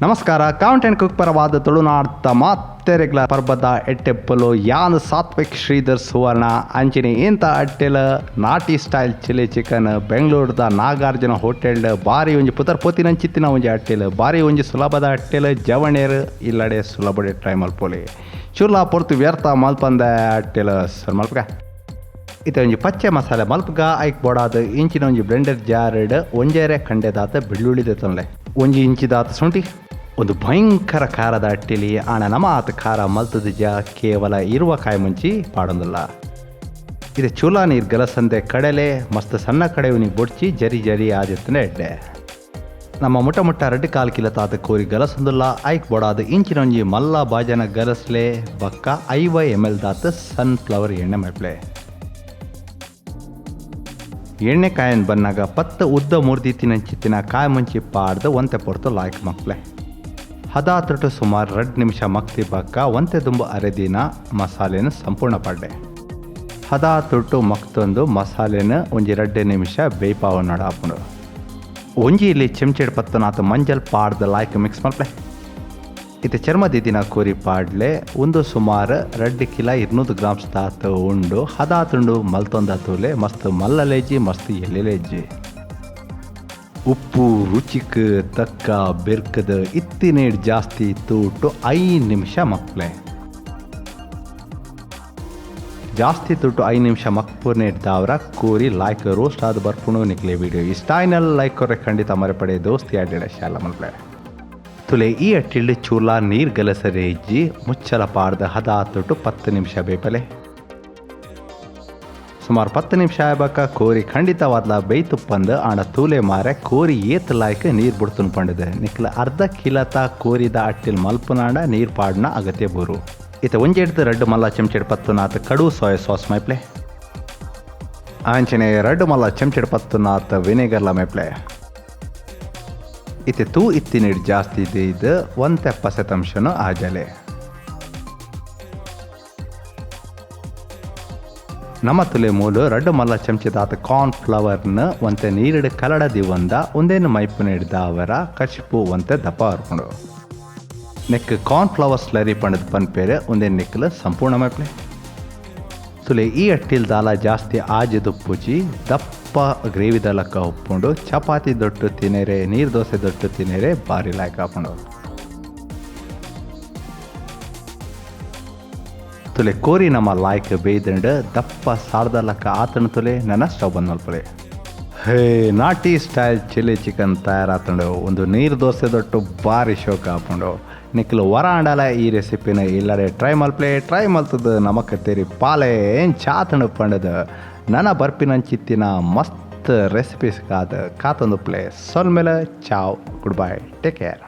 ನಮಸ್ಕಾರ CountNCook ಪರವಾದ ತುಳುನಾಡ್ತ ಮತ್ತೆ ರೆಗ್ಯುಲರ್ ಪರ್ಬದ ಎಟ್ಟೆಪ್ಪಲು ಯಾನ್ ಸಾತ್ವಿಕ್ ಶ್ರೀಧರ್ ಸುವರ್ಣ ಅಂಚಿನಿ ಇಂಥ ಅಟ್ಟೆಲ ನಾಟಿ ಸ್ಟೈಲ್ ಚಿಲ್ಲಿ ಚಿಕನ್ ಬೆಂಗಳೂರದ ನಾಗಾರ್ಜುನ ಹೋಟೆಲ್ ಬಾರಿ ಒಂಜಿ ಪುತರ್ ಪೋತಿನಂಚಿತ್ತಿನ ಒಂಜಿ ಅಟ್ಟೆಲ್ ಬಾರಿ ಒಂಜಿ ಸುಲಭದ ಅಟ್ಟೆಲ್ ಜವಣೇರ್ ಇಲ್ಲಡೆ ಸುಲಭಡೆ ಟ್ರೈ ಮಲ್ಪೊಲಿ ಚೂರ್ಲಾ ಪೊರ್ತು ವ್ಯರ್ಥ ಮಲ್ಪಂದ ಅಟ್ಟೆಲ್ ಸರ್ ಮಲ್ಪಗ ಇತ್ತೆ ಒಂಜಿ ಪಚ್ಚೆ ಮಸಾಲೆ ಮಲ್ಪಗ ಐಕ್ ಬೋಡಾದ ಇಂಚಿನ ಒಂಜಿ ಬ್ಲೆಂಡರ್ ಜಾರ್ಡ್ ಒಂಜೇರೆ ಖಂಡೆದಾತ ಬೆಳ್ಳುಳ್ಳಿದೆ ತೊಂದೆ ಒಂಜಿ ಇಂಚಿದಾತ ಶುಂಠಿ ಒಂದು ಭಯಂಕರ ಖಾರದ ಅಟ್ಟಿಲಿ ಆಣ ನಮ ಆತ ಖಾರ ಮಲ್ತದ ಜಾ ಕೇವಲ ಇರುವ ಕಾಯಿ ಮುಂಚಿ ಪಾಡೊಂದಿಲ್ಲ ಇದು ಚೂಲಾ ನೀರು ಗಲಸಂದೆ ಕಡಲೆ ಮಸ್ತ್ ಸಣ್ಣ ಕಡೆಯವನಿಗೆ ಬೊಡ್ಚಿ ಜರಿ ಜರಿ ಆದಿತ್ತನೆ ಎಡ್ಡೆ ನಮ್ಮ ಮುಟ್ಟ ಮುಟ್ಟ ರಡ್ಡು ಕಾಲು ಕಿಲ ತಾತ ಕೋರಿ ಗಲಸೊಂದಿಲ್ಲ ಐಕ್ ಬೊಡಾದ ಇಂಚಿನೊಂಜಿ ಮಲ್ಲ ಬಾಜನ ಗಲಸ್ಲೆ ಬಕ್ಕ 50 ml ದಾತ ಸನ್ಫ್ಲವರ್ ಎಣ್ಣೆ ಮೆಪ್ಲೆ ಎಣ್ಣೆ ಕಾಯನ್ ಬನ್ನಾಗ ಪತ್ತ ಉದ್ದ ಮುರ್ದಿತ್ತಿನ ಕಾಯಿ ಮುಂಚಿ ಪಾಡ್ದು ಒಂತೆ ಪೊರ್ತು ಲಾಯ್ಕ್ ಮಕ್ಳೆ ಹದಾತ್ರಟು ಸುಮಾರು 2 ನಿಮಿಷ ಮಕ್ತಿ ಬಕ್ಕ ಒಂತೆ ದುಂಬು ಅರೆದಿನ ಮಸಾಲೆನ ಸಂಪೂರ್ಣ ಪಡ್ಡೆ ಹದಾತ್ರಟು ಮಕ್ತೊಂದು ಮಸಾಲೆನ ಒಂಜಿ 2 ನಿಮಿಷ ಬೇಯ್ಪಾವ ನಡಾಪುಂಡು ಒಂಜಿ ಇಲ್ಲಿ ಚೆಂಚೆಡ್ ಪತ್ತನಾಥ ಮಂಜಲ್ ಪಾಡ್ದು ಲಾಯ್ಕ್ ಮಿಕ್ಸ್ ಮಲ್ಪೆ ಇದು ಚರ್ಮದಿದಿನ ಕೋರಿ ಪಾಡ್ಲೆ ಒಂದು ಸುಮಾರು 2 ಕಿಲ 200 ಗ್ರಾಮ್ಸ್ ತಾತ ಉಂಡು ಹದಾತುಂಡು ಮಲ್ತೊಂದ ತೂಲೆ ಮಸ್ತ್ ಮಲ್ಲಲೇಜಿ ಮಸ್ತ್ ಎಲೆಲೇಜಿ ಉಪ್ಪು ರುಚಿಕ್ ತಕ್ಕ ಬೆರ್ಕದ ಇತ್ತಿನೇಡ್ ಜಾಸ್ತಿ ತೂಟು 5 ನಿಮಿಷ ಮಕ್ಳೆ ಜಾಸ್ತಿ ತುಟ್ಟು 5 ನಿಮಿಷ ಮಕ್ಪೂರ್ನೇಡ್ದವ್ರ ಕೋರಿ ಲೈಕ್ ರೋಸ್ಟ್ ಆದ ಬರ್ಪುಣು ನಿಕ್ಲೆ ವಿಡಿಯೋ ಇಷ್ಟಾಯ್ನಲ್ ಲೈಕ್ ಕೊರೆ ಖಂಡಿತ ಮರೆಪಡೆ ದೋಸ್ತಿ ಆಡಿಡ ಶಾಲ ಮಲ್ಪೆ ತುಲೆ ಈ ಅಟ್ಟಿಳ್ಳಿ ಚೂಲ ನೀರು ಗಲಸರೆ ಇಜ್ಜಿ ಮುಚ್ಚಲ ಪಾಡ್ದ ಹದಾತುಟ್ಟು 10 ನಿಮಿಷ ಬೇಪಲೆ ಸುಮಾರು 10 ನಿಮಿಷ ಆಗ್ಬೇಕ ಕೋರಿ ಖಂಡಿತವಾದ್ಲ ಬೇಯ್ತುಪ್ಪಂದು ಆಣ ತೂಲೆ ಮಾರೆ ಕೋರಿ ಏತ್ ಲಾಯ್ಕ ನೀರು ಬಿಡ್ತುನ್ ಪಂಡದ ನಿಕ್ಲ ಅರ್ಧ ಕಿಲತ ಕೋರಿದ ಅಟ್ಟಿಲ್ ಮಲ್ಪುನಾಂಡ ನೀರು ಪಾಡ್ನ ಅಗತ್ಯ ಬೂರು ಇತ ಒಂಜೆಡ್ದು 2 ಮಲ್ಲ ಚೆಂಚೆಡ್ ಪತ್ತುನಾಥ ಕಡು ಸೋಯಾ ಸಾಸ್ ಮೈಪ್ಲೆ ಆಂಚನೆ 2 ಮಲ್ಲ ಚೆಂಚೆಡ್ ಪತ್ತುನಾಥ ವಿನೆಗರ್ಲ ಮೈಪ್ಲೆ ಇತ್ತೆ ತೂ ಇತ್ತಿನಿಡ್ ಜಾಸ್ತಿ ಇದು 1% ಆಜಲೆ ನಮ್ಮ ತುಲೆ ಮೂಲು 2 ಮಲ್ಲ ಚೆಂಚದಾತ ಕಾರ್ನ್ ಫ್ಲವರ್ನ ಒಂತೆ ನೀರಿಡ ಕಲಡದಿ ಒಂದೇನು ಮೈಪುನ ಹಿಡ್ದ ಅವರ ಕಚಿಪು ಒಂತೆ ದಪ್ಪ ಹರ್ಕೊಂಡು ನೆಕ್ ಕಾರ್ನ್ ಫ್ಲವರ್ ಸ್ಲರಿ ಪಂಡದ ಪನ್ಪೇರೆ ಒಂದೇ ನೆಕ್ಲ ಸಂಪೂರ್ಣ ಮೈಪ್ಲೆ ತುಲೆ ಈ ಅಟ್ಟಿಲ್ ದಾಲ ಜಾಸ್ತಿ ಆಜದು ಪೂಜಿ ದಪ್ಪ ಗ್ರೇವಿ ದಲಕ್ಕ ಉಪ್ಪುಂಡು ಚಪಾತಿ ದೊಟ್ಟು ತಿನ್ನೇರೆ ನೀರು ದೋಸೆ ದೊಟ್ಟು ತಿನ್ನೇರೆ ಬಾರಿ ಲಾಯ್ಕ್ ಹಾಕೊಂಡು ತುಲೆ ಕೋರಿ ನಮ್ಮ ಲಾಯ್ಕ್ ಬೇಯ್ದಂಡು ದಪ್ಪ ಸಾರ್ದಲಕ್ಕ ಆತನ ತುಲೆ ನನ್ನ ಸ್ಟವ್ ಬಂದ್ ಮಲ್ಪಲೆ ಹೇ ನಾಟಿ ಸ್ಟೈಲ್ ಚಿಲ್ಲಿ ಚಿಕನ್ ತಯಾರಾತಂಡು ಒಂದು ನೀರು ದೋಸೆ ದೊಟ್ಟು ಬಾರಿ ಶೋಕ ಹಾಕೊಂಡು ನಿಕ್ಲು ವರ ಅಂಡಲ ಈ ರೆಸಿಪಿನ ಇಲ್ಲಡೆ ಟ್ರೈ ಮಲ್ತದ ನಮಕ್ ತೇರಿ ಪಾಲೆ ಏನು ಚಾತಂಡು ಪಂಡದ ನನ್ನ ಬರ್ಪಿನಂಚಿತ್ತಿನ ಮಸ್ತ್ ರೆಸಿಪೀಸ್ ಕಾತಂದು ಪ್ಲೇ ಸೊಲ್ ಮೇಲೆ ಚಾವ್ ಗುಡ್ ಬೈ ಟೇಕ್ ಕೇರ್.